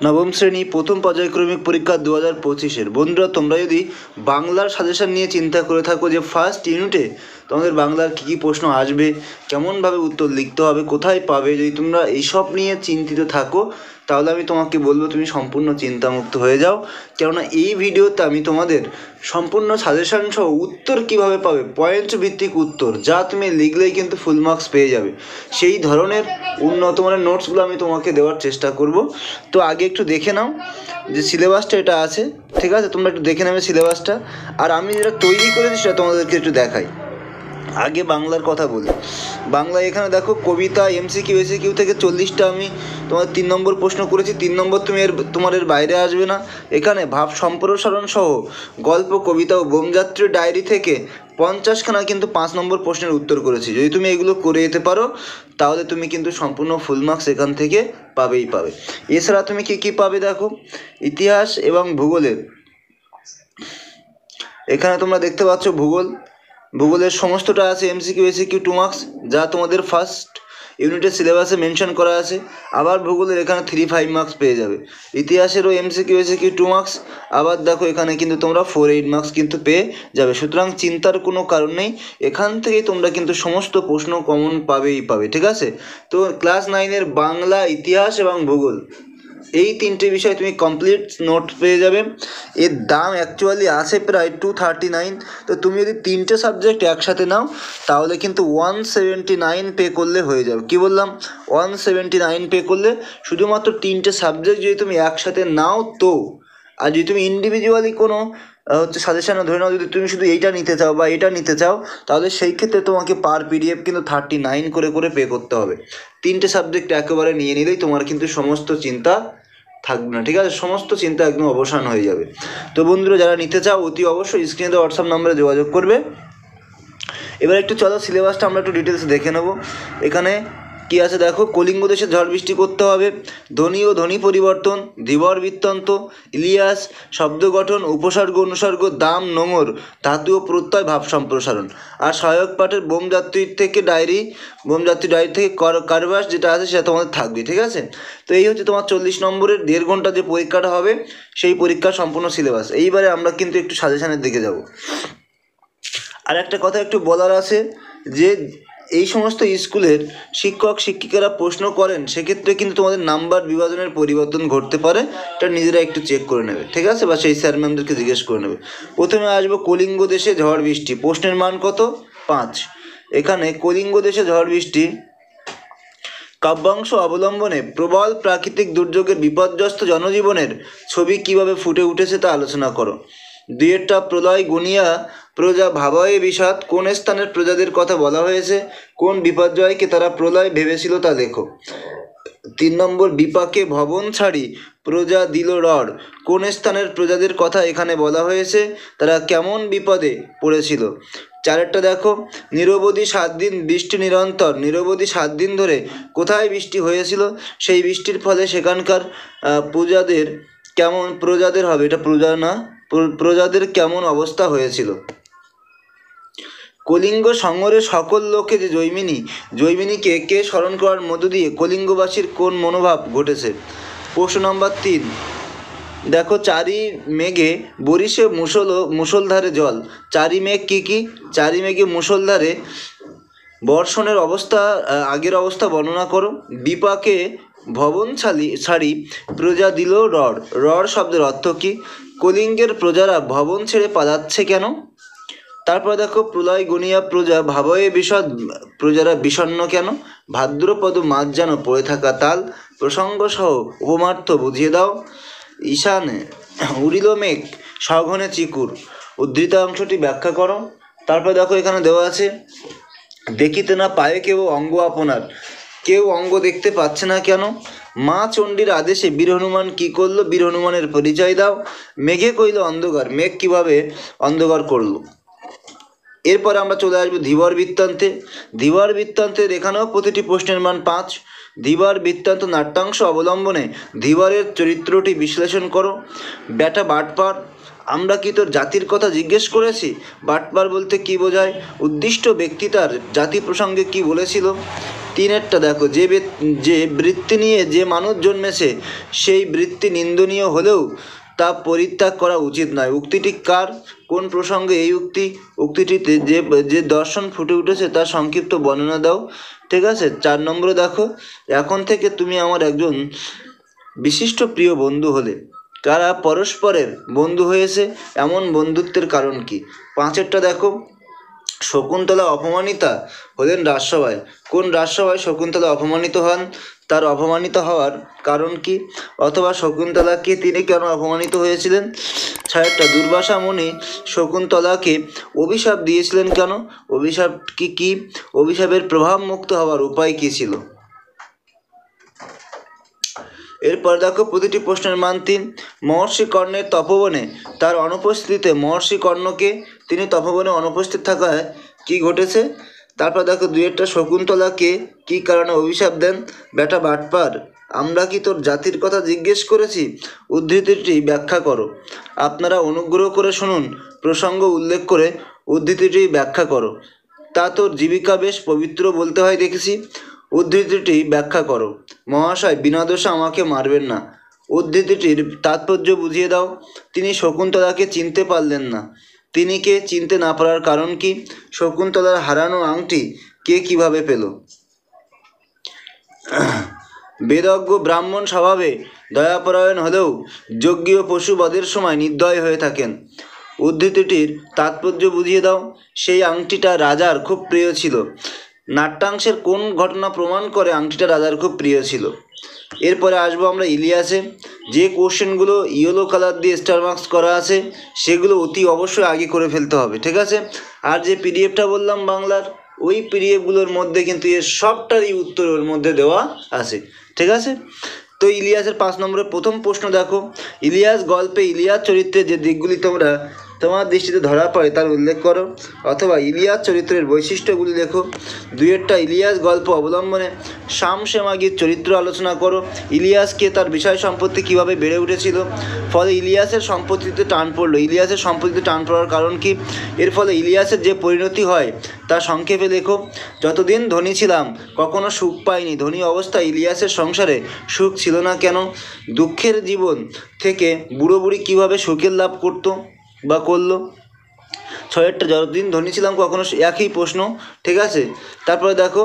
নবম শ্রেণী প্রথম পর্যায়ক্রমিক পরীক্ষা 2025-এর বন্ধুরা, তোমরা যদি বাংলার সাজেশন নিয়ে চিন্তা করে থাকো যে ফার্স্ট ইউনিটে তোমাদের বাংলার কী কী প্রশ্ন আসবে, কেমনভাবে উত্তর লিখতে হবে, কোথায় পাবে, যদি তোমরা এইসব নিয়ে চিন্তিত থাকো তাহলে আমি তোমাকে বলবো তুমি সম্পূর্ণ চিন্তামুক্ত হয়ে যাও। কেননা এই ভিডিওতে আমি তোমাদের সম্পূর্ণ সাজেশন সহ উত্তর কিভাবে পাবে, পয়েন্ট ভিত্তিক উত্তর যা তুমি লিখলেই কিন্তু ফুল মার্কস পেয়ে যাবে, সেই ধরনের উন্নত মানের নোটসগুলো আমি তোমাকে দেওয়ার চেষ্টা করব। তো আগে একটু দেখে নাও যে সিলেবাসটা এটা আছে, ঠিক আছে? তোমরা একটু দেখে নেবে সিলেবাসটা, আর আমি যেটা তৈরি করেছি সেটা তোমাদেরকে একটু দেখাই। আগে বাংলার কথা বলি। বাংলা এখানে দেখো কবিতা, এমসিকিউ, এসিকিউ থেকে 40টা আমি তোমার 3 নম্বর প্রশ্ন করেছি। 3 নম্বর তোমার এর বাইরে আসবে না। এখানে ভাব সম্প্রসারণ সহ গল্প, কবিতা ও বোমযাত্রী ডায়েরি থেকে 50খানা কিন্তু 5 নম্বর প্রশ্নের উত্তর করেছি। যদি তুমি এগুলো করে যেতে পারো তাহলে তুমি কিন্তু সম্পূর্ণ ফুল মার্কস এখান থেকে পাবেই পাবে। এছাড়া তুমি কী কী পাবে দেখো, ইতিহাস এবং ভূগোলের, এখানে তোমরা দেখতে পাচ্ছ ভূগোলের সমস্তটা আছে এমসিকিউ, এসিকিউ 2 মার্কস, যা তোমাদের ফার্স্ট ইউনিটের সিলেবাসে মেনশন করা আছে। আবার ভূগোলের এখানে 3-5 মার্কস পেয়ে যাবে। ইতিহাসেরও এমসিকিউ, এসিকিউ 2 মার্কস, আবার দেখো এখানে কিন্তু তোমরা 4-8 মার্কস কিন্তু পেয়ে যাবে। সুতরাং চিন্তার কোনো কারণ নেই, এখান থেকেই তোমরা কিন্তু সমস্ত প্রশ্ন কমন পাবেই পাবে, ঠিক আছে? তো ক্লাস 9-এর বাংলা, ইতিহাস এবং ভূগোল এই 3টে বিষয় তুমি কমপ্লিট নোট পেয়ে যাবে। এর দাম অ্যাকচুয়ালি আছে প্রায় 239। তো তুমি যদি 3টে সাবজেক্ট একসাথে নাও তাহলে কিন্তু 179 পে করলে হয়ে যাবে। কি বললাম? 179 পে করলে, শুধুমাত্র 3টে সাবজেক্ট যদি তুমি একসাথে নাও তো। আর যদি তুমি ইন্ডিভিজুয়ালি কোনো সাজেশানে ধরে নাও, যদি তুমি শুধু এইটা নিতে চাও বা এটা নিতে চাও তাহলে সেই ক্ষেত্রে তোমাকে পার পিডিএফ কিন্তু 39 করে করে পে করতে হবে। 3টে সাবজেক্ট একেবারে নিয়ে নিলেই তোমার কিন্তু সমস্ত চিন্তা থাকবে না, ঠিক আছে? সমস্ত চিন্তা একদম অবসান হয়ে যাবে। তো বন্ধুরা, যারা নিতে চাও অতি অবশ্যই স্ক্রিনে দেওয়া হোয়াটসঅ্যাপ নম্বরে যোগাযোগ করবে। এবার একটু চলো সিলেবাসটা আমরা একটু ডিটেলসে দেখে নেব। এখানে কী আছে দেখো, কলিঙ্গ দেশে ঝড় বৃষ্টি করতে হবে, ধ্বনি ও ধ্বনি পরিবর্তন, ধীবর বৃত্তান্ত, ইলিয়াস, শব্দ গঠন, উপসর্গ অনুসর্গ, দাম, নোঙর, ধাতু ও প্রত্যয়, ভাব সম্প্রসারণ। আর সহায়ক পাঠের বোমযাত্রী ডায়েরি থেকে কারবাস যেটা আছে সেটা তোমাদের থাকবে, ঠিক আছে? তো এই হচ্ছে তোমার 40 নম্বরের 1.5 ঘন্টা যে পরীক্ষাটা হবে সেই পরীক্ষার সম্পূর্ণ সিলেবাস। এইবারে আমরা কিন্তু একটু সাজেশানের দিকে যাব। আর একটা কথা একটু বলার আছে যে এই সমস্ত স্কুলের শিক্ষক শিক্ষিকারা প্রশ্ন করেন, সেক্ষেত্রে কিন্তু তোমাদের নাম্বার বিভাজনের পরিবর্তন ঘটতে পারে, এটা নিজেরা একটু চেক করে নেবে, ঠিক আছে? বা সেই স্যার ম্যামদেরকে জিজ্ঞেস করে নেবে। প্রথমে আসবো কলিঙ্গ দেশে ঝড় বৃষ্টি, প্রশ্নের মান কত? 5। এখানে কলিঙ্গ দেশে ঝড় বৃষ্টি কাব্যাংশ অবলম্বনে প্রবল প্রাকৃতিক দুর্যোগের বিপর্যস্ত জনজীবনের ছবি কিভাবে ফুটে উঠেছে তা আলোচনা করো। 2টা প্রলয় গুনিয়া প্রজা ভাবয়ে বিষাদ, কোন স্থানের প্রজাদের কথা বলা হয়েছে, কোন বিপর্যয়কে তারা প্রলয় ভেবেছিল তা লেখো। 3 নম্বর, বিপাকে ভবন ছাড়ি প্রজা দিল রড়, কোন স্থানের প্রজাদের কথা এখানে বলা হয়েছে, তারা কেমন বিপদে পড়েছিল। 4টা দেখো, নিরবধি 7 দিন বৃষ্টি নিরন্তর, নিরবধি 7 দিন ধরে কোথায় বৃষ্টি হয়েছিল, সেই বৃষ্টির ফলে সেখানকার প্রজাদের কেমন অবস্থা হয়েছিল। কলিঙ্গ সংহরে সকল লোকে যে জৈমিনীকে কে স্মরণ করার মধ্য দিয়ে কলিঙ্গবাসীর কোন মনোভাব ঘটেছে। প্রশ্ন নম্বর 3 দেখো, চারি মেঘে বরিশে মুষলধারে জল, চারি মেঘ কী? চারি মেঘে মুষলধারে বর্ষণের অবস্থা, আগের অবস্থা বর্ণনা করো। বিপাকে ভবন ছাড়ি প্রজা দিল রড়, রড় শব্দের অর্থ কী? কলিঙ্গের প্রজারা ভবন ছেড়ে পালাচ্ছে কেন? তারপর দেখো, প্রলয় গুনিয়া প্রজা ভাবয়ে বিষদ, প্রজারা বিষণ্ণ কেন? ভাদ্রপদ মাঝ যেন পড়ে থাকা তাল, প্রসঙ্গ সহ উপমার্থ বুঝিয়ে দাও। ঈশানে উড়িল মেঘ সঘনে চিকুর, উদ্ধৃত অংশটি ব্যাখ্যা করো। তারপর দেখো এখানে দেওয়া আছে, দেখিতে না পায়ে কেউ অঙ্গ আপনার, কেউ অঙ্গ দেখতে পাচ্ছে না কেন? মা চণ্ডীর আদেশে বীর হনুমান কী করলো, বীর হনুমানের পরিচয় দাও। মেঘে কইল অন্ধকার, মেঘ কীভাবে অন্ধকার করলো। এরপরে আমরা চলে আসবো ধীবর বৃত্তান্তে। ধীবর বৃত্তান্তের এখানেও প্রতিটি প্রশ্নের মান 5। ধীবর বৃত্তান্ত নাট্যাংশ অবলম্বনে ধীবরের চরিত্রটি বিশ্লেষণ করো। ব্যাটা বাটপার, আমরা কি তোর জাতির কথা জিজ্ঞেস করেছি? বাটপার বলতে কি বোঝায়? উদ্দিষ্ট ব্যক্তি তার জাতি প্রসঙ্গে কি বলেছিল? তিনেরটা দেখো, যে বৃত্তি নিয়ে যে মানুষ জন্মেছে সেই বৃত্তি নিন্দনীয় হলেও তা পরিত্যাগ করা উচিত নয়। উক্তিটি কার, কোন প্রসঙ্গে এই উক্তিটিতে যে যে দর্শন ফুটে উঠেছে তার সংক্ষিপ্ত বর্ণনা দাও। ঠিক আছে। 4 নম্বরে দেখো, এখন থেকে তুমি আমার একজন বিশিষ্ট প্রিয় বন্ধু হলে। তারা পরস্পরের বন্ধু হয়েছে, এমন বন্ধুত্বের কারণ কি? 5এরটা দেখো, শকুন্তলা অপমানিতা হলেন রাজসভায়। কোন রাজসভায় শকুন্তলা অপমানিত হন, তার অপমানিত হওয়ার কারণ কি, অথবা শকুন্তলাকে তিনি কেন অপমানিত হয়েছিলেন? 6টা, দুর্বাসা মুনি শকুন্তলাকে অভিশাপ দিয়েছিলেন কেন? অভিশাপ কি? অভিশাপের প্রভাব মুক্ত হওয়ার উপায় কি ছিল? এরপর দেখো, প্রতিটি প্রশ্নের মান 3। মহর্ষি কর্ণের তপবনে তার অনুপস্থিতিতে মহর্ষি কর্ণকে তিনি তপবনে অনুপস্থিত থাকায় কি ঘটেছে? তারপর দেখো 2এরটা, শকুন্তলাকে কি কারণে অভিশাপ দেন? বেটা বাটপার, আমরা কি তোর জাতির কথা জিজ্ঞেস করেছি? উদ্ধৃতিটি ব্যাখ্যা করো। আপনারা অনুগ্রহ করে শুনুন, প্রসঙ্গ উল্লেখ করে উদ্ধৃতিটি ব্যাখ্যা করো। তা তোর জীবিকা বেশ পবিত্র বলতে হয় দেখেছি। উদ্ধৃতিটি ব্যাখ্যা করো। মহাশয়, বিনা দোষে আমাকে মারবেন না। উদ্ধৃতিটির তাৎপর্য বুঝিয়ে দাও। তিনি শকুন্তলাকে চিনতে পারলেন না। তিনি কে? চিনতে না পারার কারণ কি? শকুন্তলার হারানো আংটি কে কিভাবে পেল? বেদজ্ঞ ব্রাহ্মণ স্বভাবে দয়াপরায়ণ হলেও যজ্ঞীয় পশুবধের সময় নির্দয় হয়ে থাকেন। উদ্ধৃতিটির তাৎপর্য বুঝিয়ে দাও। সেই আংটিটা রাজার খুব প্রিয় ছিল। নাট্যাংশের কোন ঘটনা প্রমাণ করে আংটিটা রাজার খুব প্রিয় ছিল? এরপরে আসবো আমরা ইলিয়াসে। যে কোশ্চেনগুলো ইয়েলো কালার দিয়ে স্টার মার্কস করা আছে সেগুলো অতি অবশ্যই আগে করে ফেলতে হবে। ঠিক আছে। আর যে পিডিএফটা বললাম বাংলার, ওই পিডিএফগুলোর মধ্যে কিন্তু এর সবটারই উত্তর ওর মধ্যে দেওয়া আছে। ঠিক আছে। তো ইলিয়াসের 5 নম্বরের প্রথম প্রশ্ন দেখো, ইলিয়াস গল্পে ইলিয়াস চরিত্রে যে দিকগুলি তোমার দৃষ্টিতে ধরা পড়ে তার উল্লেখ করো, অথবা ইলিয়াস চরিত্রের বৈশিষ্ট্যগুলি লেখো। 2এরটা, ইলিয়াস গল্প অবলম্বনে শামশেমাগির চরিত্র আলোচনা করো। ইলিয়াসকে তার বিষয় সম্পত্তি কীভাবে বেড়ে উঠেছিল, ফলে ইলিয়াসের সম্পত্তিতে টান পড়লো। ইলিয়াসের সম্পত্তিতে টান পড়ার কারণ কি? এর ফলে ইলিয়াসের যে পরিণতি হয় তা সংক্ষেপে লেখো। যতদিন ধনী ছিলাম কখনো সুখ পাইনি। ধনী অবস্থায় ইলিয়াসের সংসারে সুখ ছিল না কেন? দুঃখের জীবন থেকে বুড়ো বুড়ি কীভাবে সুখের লাভ করতো বা করলো? 6এরটা, যতদিন ধনী ছিলাম কখনো, একই প্রশ্ন। ঠিক আছে। তারপরে দেখো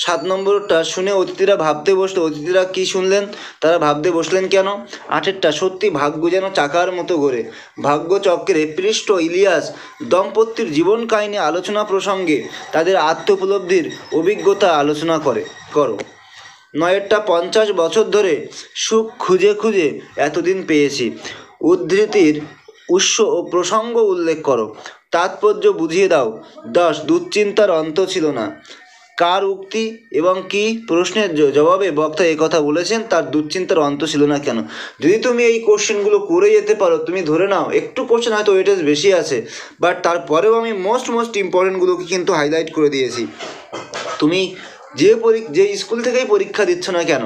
7 নম্বরটা, শুনে অতিথিরা ভাবতে বসলো। অতিথিরা কি শুনলেন? তারা ভাবতে বসলেন কেন? 8এরটা, সত্যি ভাগ্য যেন চাকার মতো ঘোরে। ভাগ্যচক্রে পৃষ্ঠ ইলিয়াস দম্পতির জীবন কাহিনী আলোচনা প্রসঙ্গে তাদের আত্মোপলব্ধির অভিজ্ঞতা আলোচনা করো। 9এরটা, 50 বছর ধরে সুখ খুঁজে খুঁজে এতদিন পেয়েছি। উদ্ধৃতির উৎস ও প্রসঙ্গ উল্লেখ করো। তাৎপর্য বুঝিয়ে দাও। 10, দুশ্চিন্তার অন্ত ছিল না। কার উক্তি এবং কি প্রশ্নের জবাবে বক্তা কথা বলেছেন তার দুশ্চিন্তার অন্ত ছিল না কেন? যদি তুমি এই কোশ্চেনগুলো করে যেতে পারো, তুমি ধরে নাও একটু কোশ্চেন হয়তো ওয়েটেজ বেশি আছে, বাট তারপরেও আমি মোস্ট ইম্পর্টেন্টগুলোকে কিন্তু হাইলাইট করে দিয়েছি। তুমি যে স্কুল থেকেই পরীক্ষা দিচ্ছ না কেন,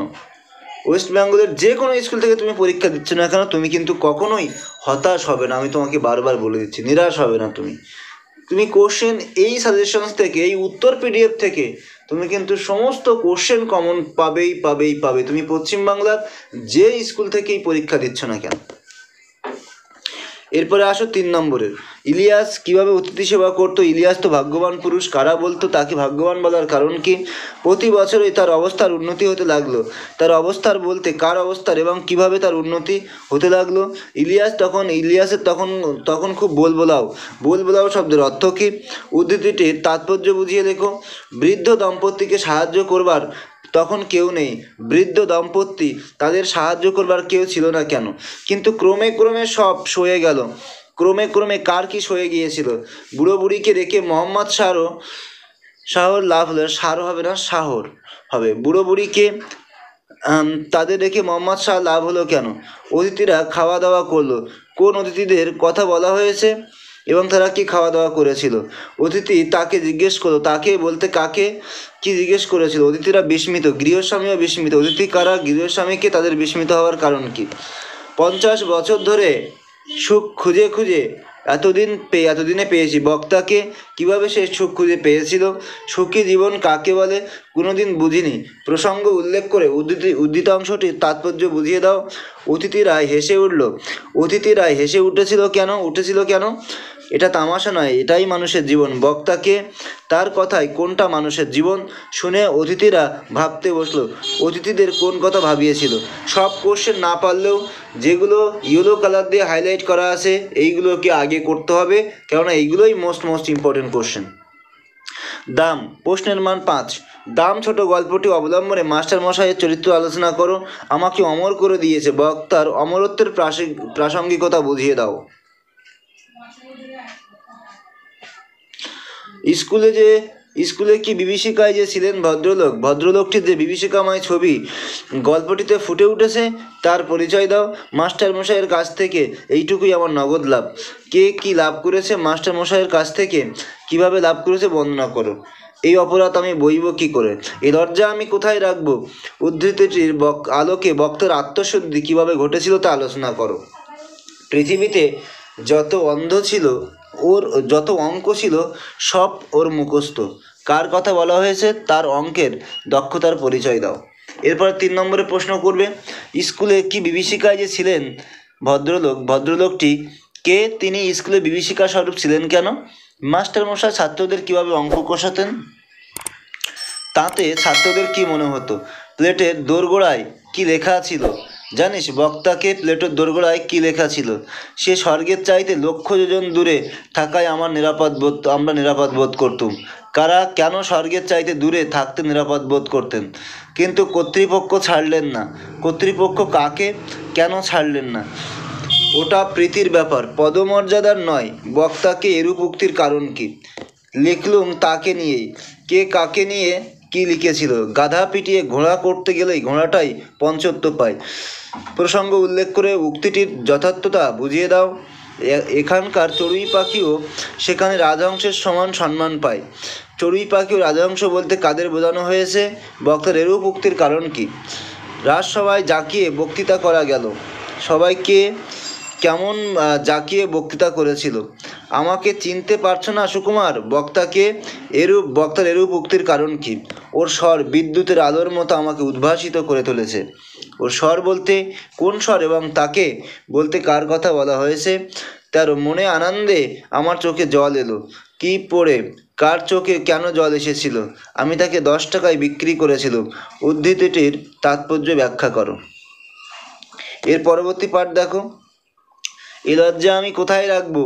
ওয়েস্ট বেঙ্গলের যে কোনো স্কুল থেকে তুমি পরীক্ষা দিচ্ছ না কেন, তুমি কিন্তু কখনোই হতাশ হবে না। আমি তোমাকে বারবার বলে দিচ্ছি, নিরাশ হবে না। তুমি কোশ্চেন এই সাজেশনস থেকে, এই উত্তর পিডিএফ থেকে তুমি কিন্তু সমস্ত কোশ্চেন কমন পাবে। তুমি পশ্চিমবাংলার যে স্কুল থেকেই পরীক্ষা দিচ্ছ না কেন। এরপরে আসো 3 নম্বরের, ইলিয়াস কিভাবে অতিথি সেবা করতো? ইলিয়াস তো ভাগ্যবান পুরুষ। কারা বলতো তাকে ভাগ্যবান বলার কারণ কি? প্রতি বছরই তার অবস্থার উন্নতি হতে লাগলো। তার অবস্থার বলতে কার অবস্থার এবং কিভাবে তার উন্নতি হতে লাগলো? ইলিয়াসের তখন খুব বলবোলাও শব্দের অর্থ কি? উদ্ধৃতিটির তাৎপর্য বুঝিয়ে লেখো। বৃদ্ধ দম্পতিকে সাহায্য করবার তখন কেউ নেই। বৃদ্ধ দম্পতি, তাদের সাহায্য করবার কেউ ছিল না কেন? কিন্তু ক্রমে সব সয়ে গেল। ক্রমে কার কি সয়ে গিয়েছিল? বুড়ো বুড়িকে রেখে মোহাম্মদ শাহর লাভ হলো। শাহর হবে। বুড়ো বুড়িকে তাদের রেখে মোহাম্মদ শাহ লাভ হলো কেন? অতিথিরা খাওয়া দাওয়া করলো। কোন অতিথিদের কথা বলা হয়েছে এবং তারা কি খাওয়া দাওয়া করেছিল? অতিথি তাকে জিজ্ঞেস করলো। তাকে বলতে কাকে কি জিজ্ঞেস করেছিল? অতিথিরা বিস্মিত। গৃহস্বামীও বিস্মিত। অতিথি কারা? গৃহস্বামীকে। তাদের বিস্মিত হওয়ার কারণ কি? 50 বছর ধরে সুখ খুঁজে খুঁজে এতদিনে পেয়েছি। বক্তাকে কিভাবে সে সুখ খুঁজে পেয়েছিল? সুখী জীবন কাকে বলে কোনোদিন বুঝিনি। প্রসঙ্গ উল্লেখ করে উদ্ধৃতাংশটির তাৎপর্য বুঝিয়ে দাও। অতিথিরা হেসে উঠেছিল কেন? এটা তামাশা নয়, এটাই মানুষের জীবন। বক্তাকে তার কথায় কোনটা মানুষের জীবন শুনে অতিথিরা ভাবতে বসলো। অতিথিদের কোন কথা ভাবিয়েছিল? সব কোশ্চেন না পারলেও যেগুলো ইয়েলো কালার দিয়ে হাইলাইট করা আছে এইগুলোকে আগে করতে হবে, কেননা এইগুলোই মোস্ট ইম্পর্টেন্ট কোশ্চেন। দাম, প্রশ্নের মান 5। দাম ছোট গল্পটি অবলম্বনে মাস্টারমশাইয়ের চরিত্র আলোচনা করো। আমাকে অমর করে দিয়েছে, বক্তার অমরত্বের প্রাসঙ্গিকতা বুঝিয়ে দাও। স্কুলে কি বিভীষিকায় যে ছিলেন ভদ্রলোকটির যে বিভীষিকাময় ছবি গল্পটিতে ফুটে উঠেছে তার পরিচয় দাও। মাস্টারমশাইয়ের কাছ থেকে এইটুকুই আমার নগদ লাভ। কে কি লাভ করেছে মাস্টারমশাইয়ের কাছ থেকে, কিভাবে লাভ করেছে বর্ণনা করো। এই অপরাধ আমি বইব কি করে? এই লজ্জা আমি কোথায় রাখবো? উদ্ধৃতিটির আলোকে বক্তার আত্মশুদ্ধি কিভাবে ঘটেছিল তা আলোচনা করো। পৃথিবীতে যত অঙ্ক ছিল সব ওর মুখস্থ। কার কথা বলা হয়েছে? তার অঙ্কের দক্ষতার পরিচয় দাও। এরপর 3 নম্বরে প্রশ্ন করবে, স্কুলে কি বিভীষিকায় যে ছিলেন ভদ্রলোকটি কে? তিনি স্কুলে বিভীষিকা স্বরূপ ছিলেন কেন? মাস্টারমশাই ছাত্রদের কিভাবে অঙ্ক কষাতেন? তাতে ছাত্রদের কি মনে হতো? প্লেটের দোরগোড়ায় কি লেখা ছিল জানিস? বক্তাকে প্লেটের দোরগোড়ায় কি লেখা ছিল? সে স্বর্গের চাইতে লক্ষ যোজন দূরে থাকায় আমরা নিরাপদ বোধ করতুম। কারা কেন স্বর্গের চাইতে দূরে থাকতে নিরাপদ বোধ করতেন? কিন্তু কর্তৃপক্ষ ছাড়লেন না। কর্তৃপক্ষ কাকে কেন ছাড়লেন না? ওটা প্রীতির ব্যাপার, পদমর্যাদার নয়। বক্তাকে এরূপ উক্তির কারণ কি? লিখলুম তাকে নিয়েই। কে কাকে নিয়ে কি লিখেছিল? গাধা পিটিয়ে ঘোড়া করতে গেলেই ঘোড়াটাই পঞ্চত্ব পায়। প্রসঙ্গ উল্লেখ করে উক্তিটির যথার্থতা বুঝিয়ে দাও। এখানকার চড়ুই পাখিও সেখানে রাজহংসের সমান সম্মান পায়। চড়ুই পাখি ও রাজহংস বলতে কাদের বোঝানো হয়েছে? বক্তার এরূপ উক্তির কারণ কি? রাজসভায় জাঁকিয়ে বক্তৃতা করা গেল। সবাইকে কেমন জাঁকিয়ে বক্তৃতা করেছিল? আমাকে চিনতে পারছো না সুকুমার? বক্তার এরূপ উক্তির কারণ কি? ওর স্বর বিদ্যুতের আলোর মতো আমাকে উদ্ভাসিত করে তুলেছে। ওর স্বর বলতে কোন স্বর এবং তাকে বলতে কার কথা বলা হয়েছে? তার মনে আনন্দে আমার চোখে জল এলো। কি পড়ে কার চোখে কেন জল এসেছিল? আমি তাকে 10 টাকায় বিক্রি করেছিলাম। উদ্ধৃতিটির তাৎপর্য ব্যাখ্যা করো। এর পরবর্তী পাঠ দেখো। এই লজ্জা আমি কোথায় রাখবো?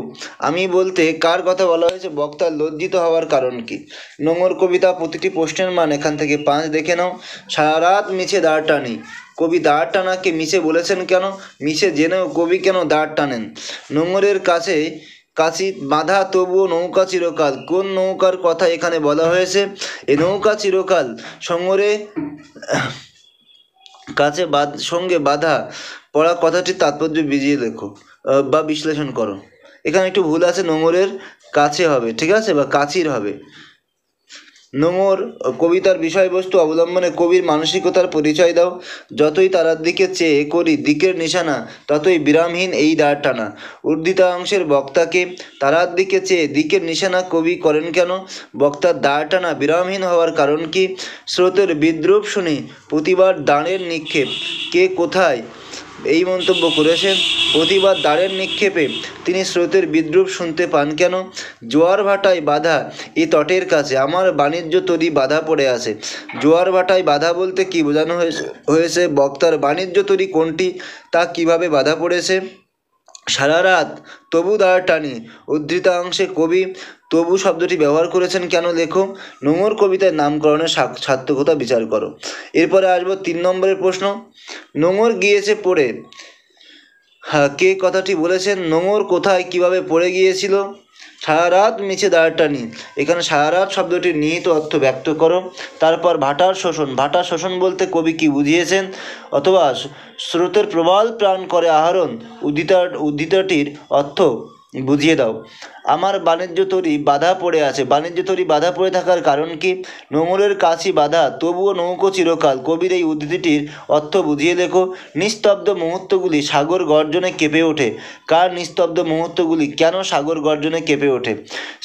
আমি বলতে কার কথা বলা হয়েছে? বক্তার লজ্জিত হওয়ার কারণ কি? নোংর কবিতা প্রতিটি প্রশ্নের মান এখান থেকে 5 দেখে নাও। সারা রাত মিছে দাঁড় টানি। কবি দাঁড় টানাকে মিছে বলেছেন কেন? মিছে জেনেও কবি কেন দাঁড় টানেন? নোংরের কাছি বাঁধা তবুও নৌকা চিরকাল। কোন নৌকার কথা এখানে বলা হয়েছে? এই নৌকা চিরকাল সঙ্গরে সঙ্গে বাঁধা পড়া কথাটির তাৎপর্য বুঝিয়ে লেখো বা বিশ্লেষণ করো। এখানে একটু ভুল আছে, নোঙরের কাছে হবে, ঠিক আছে, বা কাছির হবে। নোঙর কবিতার বিষয়বস্তু অবলম্বনে কবির মানসিকতার পরিচয় দাও। যতই তারার দিকে চেয়ে করি দিকের নিশানা, ততই বিরামহীন এই দাঁড় টানা। উদ্ধৃতাংশের বক্তাকে তারার দিকে চেয়ে দিকের নিশানা কবি করেন কেন? বক্তার দাঁড় টানা বিরামহীন হওয়ার কারণ কি? স্রোতের বিদ্রুপ শুনি প্রতিবার দাঁড়ের নিক্ষেপ। কে কোথায় এই মন্তব্য করেছেন? প্রতিবার দাঁড়ের নিক্ষেপে তিনি স্রোতের বিদ্রুপ শুনতে পান কেন? জোয়ার ভাটায় বাধা এই তটের কাছে আমার বাণিজ্য তরী বাধা পড়ে আছে। জোয়ার ভাটায় বাধা বলতে কি বোঝানো হয়েছে? বক্তার বাণিজ্য তরী কোনটি তা কিভাবে বাধা পড়েছে? সারা রাত তবু দাঁড় টানি। উদ্ধৃতাংশে কবি তবু শব্দটি ব্যবহার করেছেন কেন লেখো। নোঙর কবিতার নামকরণের সার্থকতা বিচার করো। এরপরে আসবো 3 নম্বরের প্রশ্ন। নোঙর গিয়েছে পড়ে, কে কথাটি বলেছেন? নোঙর কোথায় কিভাবে পড়ে গিয়েছিল? সারা রাত মিছে দাঁড় টানি। এখানে সারা রাত শব্দটির নিহিত অর্থ ব্যক্ত করো। তারপর ভাটার শোষণ বলতে কবি কি বুঝিয়েছেন? অথবা স্রোতের প্রবল প্রাণ করে আহরণ উদ্ধৃতিটির অর্থ বুঝিয়ে দাও। আমার বাণিজ্য তরী বাধা পড়ে আছে। বাণিজ্য তরী বাধা পড়ে থাকার কারণ কি? নোঙরের কাছি বাধা তবুও নৌকো চিরকাল। কবির এই উদ্ধৃতিটির অর্থ বুঝিয়ে লেখো। নিস্তব্ধ মুহূর্তগুলি সাগর গর্জনে কেঁপে ওঠে। কার নিস্তব্ধ মুহূর্তগুলি কেন সাগর গর্জনে কেঁপে ওঠে?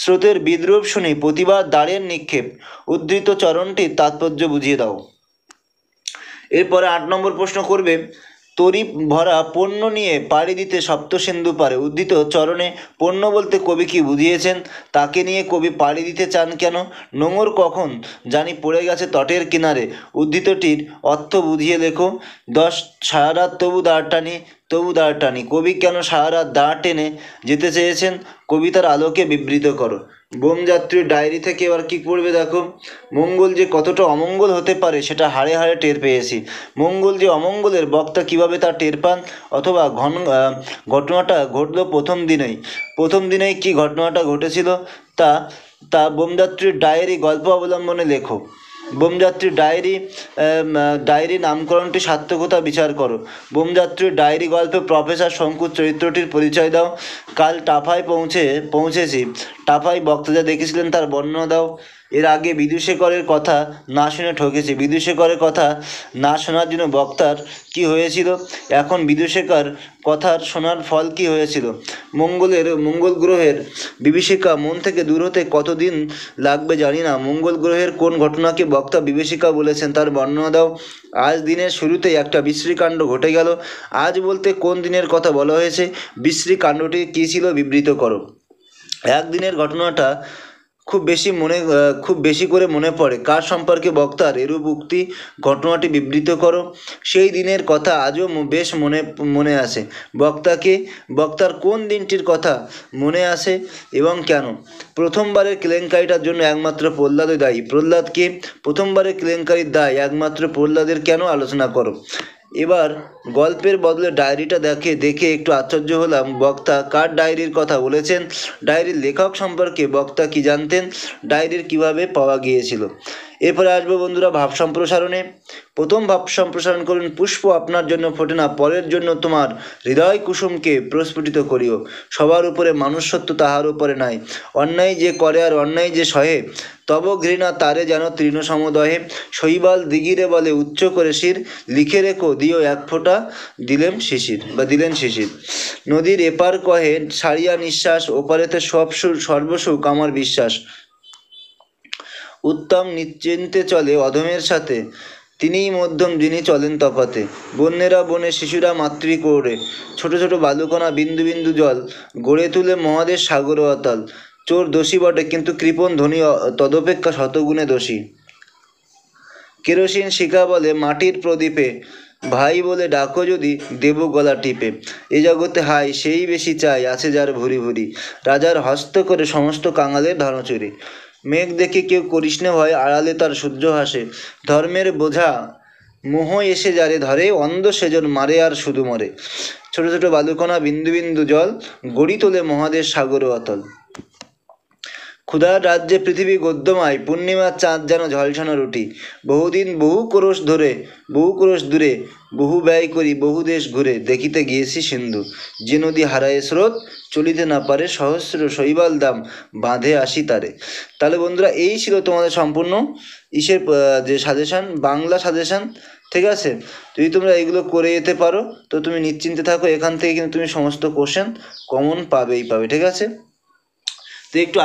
স্রোতের বিদ্রূপ শুনি প্রতিবার দ্বারের নিক্ষেপ। উদ্ধৃত চরণটির তাৎপর্য বুঝিয়ে দাও। এরপরে 8 নম্বর প্রশ্ন করবে, তরী ভরা পণ্য নিয়ে পাড়ি দিতে সপ্তসিন্ধু পারে। উদ্ধৃত চরণে পণ্য বলতে কবি কি বুঝিয়েছেন? তাকে নিয়ে কবি পাড়ি দিতে চান কেন? নোঙর কখন জানি পড়ে গেছে তটের কিনারে। উদ্ধৃতটির অর্থ বুঝিয়ে লেখো। 10 সারা রাত তবু দাঁড় টানি, তবু দাঁড় টানি। কবি কেন সারা রাত দাঁড় টেনে যেতে চেয়েছেন? কবিতার আলোকে বিবৃত করো। বোমযাত্রীর ডায়েরি থেকে এবার কী পড়বে দেখো। মঙ্গল যে কতটা অমঙ্গল হতে পারে সেটা হাড়ে হাড়ে টের পেয়েছি। মঙ্গল যে অমঙ্গলের বক্তা কীভাবে তা টের পান? অথবা ঘটনাটা ঘটলো প্রথম দিনেই কি ঘটনাটা ঘটেছিল তা তা বোমযাত্রীর ডায়েরি গল্প অবলম্বনে লেখো। বোমযাত্রীর ডায়েরি নামকরণটি সার্থকতা বিচার করো। বোমযাত্রীর ডায়েরি গল্পে প্রফেসর শঙ্কুর চরিত্রটির পরিচয় দাও। কাল টাফায় পৌঁছেছি। টাফায় বক্তা যা দেখেছিলেন তার বর্ণনা দাও। এর আগে বিদুশেখরের কথা না শুনে ঠকেছি। বিদুশেখরের কথা না শোনার জন্য বক্তার কি হয়েছিল? এখন বিদুশেখর কথার শোনার ফল কি হয়েছিল? মঙ্গল গ্রহের বিভীষিকা মন থেকে দূর হতে কতদিন লাগবে জানি না। মঙ্গল গ্রহের কোন ঘটনাকে বক্তা বিভীষিকা বলেছেন তার বর্ণনা দাও। আজ দিনের শুরুতেই একটা বিশ্রীকাণ্ড ঘটে গেল। আজ বলতে কোন দিনের কথা বলা হয়েছে? বিশ্রীকাণ্ডটি কী ছিল বিবৃত করো। একদিনের ঘটনাটা খুব বেশি করে মনে পড়ে। কার সম্পর্কে বক্তার এরূপ উক্তি? ঘটনাটি বিবৃত করো। সেই দিনের কথা আজও বেশ মনে আসে। বক্তার কোন দিনটির কথা মনে আসে এবং কেন? প্রথমবারের কেলেঙ্কারিটার জন্য একমাত্র প্রহ্লাদই দায়ী। প্রহ্লাদকে প্রথমবারের কেলেঙ্কারির দায় একমাত্র প্রহ্লাদের কেন আলোচনা করো। এবার গল্পের বদলে ডায়েরিটা দেখে একটু আশ্চর্য হলাম। বক্তা কার ডায়েরির কথা বলেছেন? ডায়েরির লেখক সম্পর্কে বক্তা কি জানতেন? ডায়েরির কিভাবে পাওয়া গিয়েছিল? এরপরে আসবো বন্ধুরা ভাব সম্প্রসারণে। প্রথম ভাব সম্প্রসারণ করুন। পুষ্প আপনার জন্য ফোটে না, পরের জন্য তোমার হৃদয় কুসুমকে প্রস্ফুটিত করিও। সবার উপরে মানুষত্ব, তাহার উপরে নাই। অন্যায় যে করে আর অন্যায় যে সহে, তব ঘৃণা তারে যেন তৃণ সমদহে। শৈবাল দিগিরে বলে উচ্চ করে শির, লিখে রেখো দিও এক ফোঁটা দিলেন শিশির। নদীর এপার কহে ছাড়িয়া নিঃশ্বাস, ওপারেতে সর্বসুখ আমার বিশ্বাস। উত্তম নিশ্চিন্তে চলে অধমের সাথে, তিনিই মধ্যম যিনি চলেন তফাতে। বন্যেরা বনে, শিশুরা মাতৃকোরে, ছোট ছোট বালুকণা বিন্দু বিন্দু জল, গড়ে তুলে মহাদেশ সাগর অতল। চোর দোষী বটে কিন্তু কৃপণ ধনী তদপেক্ষা শতগুণে দোষী। কেরোসিন শিখা বলে মাটির প্রদীপে, ভাই বলে ডাকো যদি দেব গলা টিপে। এ জগতে হাই সেই বেশি চাই, আছে যার ভুরি ভুরি, রাজার হস্ত করে সমস্ত কাঙালের ধনচুরি। মেঘ দেখে কেউ করিস নে ভয়, আড়ালে তার সূর্য হাসে। ধর্মের বোঝা মোহ এসে যারে ধরে, অন্ধ সেজন মারে আর শুধু মরে। ছোট ছোট বালুকণা বিন্দু বিন্দু জল, গড়ি তোলে মহাদেশ সাগর অতল। ক্ষুধার রাজ্যে পৃথিবী গদ্যমায়, পূর্ণিমার চাঁদ যেন ঝলসানো রুটি। বহুদিন বহু ক্রোশ দূরে, বহু ব্যয় করি বহু দেশ ঘুরে, দেখিতে গিয়েছি সিন্ধু। যে নদী হারায় স্রোত, চলিতে না পারে সহস্র শৈবাল দাম, বাঁধে আসি তারে। তাহলে বন্ধুরা এই ছিল তোমাদের সম্পূর্ণ যে সাজেশান, বাংলা সাজেশান। ঠিক আছে, যদি তোমরা এইগুলো করে যেতে পারো তো তুমি নিশ্চিন্তে থাকো, এখান থেকে কিন্তু তুমি সমস্ত কোশ্চেন কমন পাবে। ঠিক আছে, তো একটু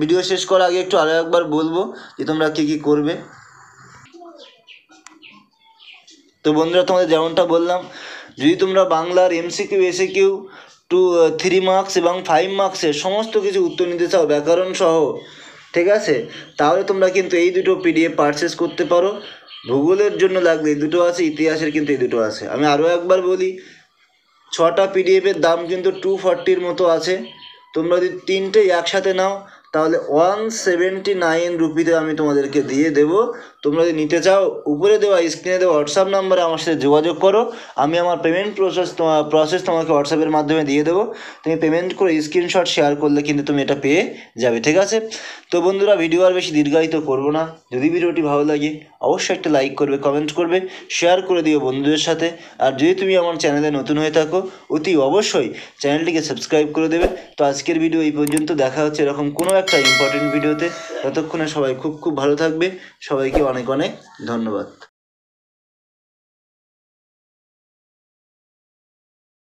ভিডিও শেষ করার আগে একটু আরও একবার বলবো যে তোমরা কী কী করবে। তো বন্ধুরা তোমাদের যেমনটা বললাম, যদি তোমরা বাংলার এমসিকিউ এসিকিউ 3 মার্কস এবং 5 মার্কসের সমস্ত কিছু উত্তর নিতে চাও ব্যাকরণ সহ, ঠিক আছে, তাহলে তোমরা কিন্তু এই দুটো পিডিএফ পারচেস করতে পারো। ভূগোলের জন্য লাগবে এই দুটো আছে, ইতিহাসের কিন্তু এই দুটো আছে। আমি আরও একবার বলি, 6টা পিডিএফের দাম কিন্তু 240 মতো আছে। তোমরা যদি 3টে একসাথে নাও তাহলে 179 রুপিতে আমি তোমাদেরকে দিয়ে দেবো। তোমরা যদি নিতে চাও উপরে দেওয়া স্ক্রিনে দেওয়া হোয়াটসঅ্যাপ নাম্বারে আমার সাথে যোগাযোগ করো, আমি আমার পেমেন্ট প্রসেস তোমাকে হোয়াটসঅ্যাপের মাধ্যমে দিয়ে দেবো। তুমি পেমেন্ট করে স্ক্রিনশট শেয়ার করলে কিন্তু তুমি এটা পেয়ে যাবে, ঠিক আছে? তো বন্ধুরা, ভিডিও আর বেশি দীর্ঘায়িত করবো না। যদি ভিডিওটি ভালো লাগে অবশ্যই একটা লাইক করবে, কমেন্ট করবে, শেয়ার করে দিও বন্ধুদের সাথে। আর যদি তুমি আমার চ্যানেলে নতুন হয়ে থাকো অতি অবশ্যই চ্যানেলটিকে সাবস্ক্রাইব করে দেবে। তো আজকের ভিডিও এই পর্যন্ত, দেখা হচ্ছে এরকম কোনো একটা ইম্পর্টেন্ট ভিডিওতে। ততক্ষণে সবাই খুব খুব ভালো থাকবে। সবাইকে অনেক অনেক ধন্যবাদ।